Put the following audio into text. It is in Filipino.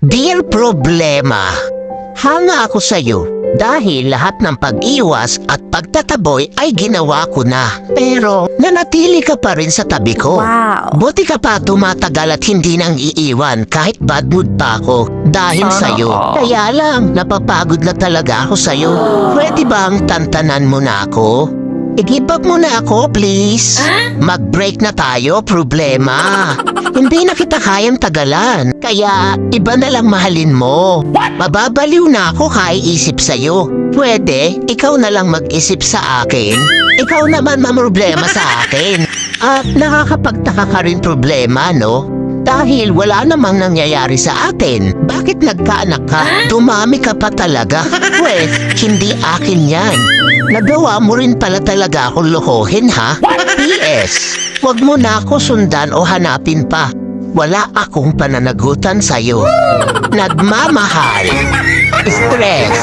Dear Problema, hanga ako sa'yo dahil lahat ng pag-iwas at pagtataboy ay ginawa ko na. Pero nanatili ka pa rin sa tabi ko. Wow. Buti ka pa tumatagal at hindi nang iiwan kahit bad mood pa ako dahil sa'yo. Kaya lang, napapagod na talaga ako sa'yo. Pwede bang tantanan mo na ako? I-give up mo na ako, please. Mag-break na tayo, problema. Hindi na kita kayang tagalan. Kaya, iba na lang mahalin mo. Mababaliw na ako kaiisip sa'yo. Pwede, ikaw na lang mag-isip sa akin. Ikaw naman mamroblema sa akin. At nakakapagtaka ka rin problema, no? Dahil wala namang nangyayari sa atin. Bakit nagkaanak ka? Dumami ka pa talaga. Pwes, hindi akin yan. Nagawa mo rin pala talaga akong lokohin, ha? P.S. Huwag mo na ako sundan o hanapin pa. Wala akong pananagutan sa'yo. Nagmamahal. Stress.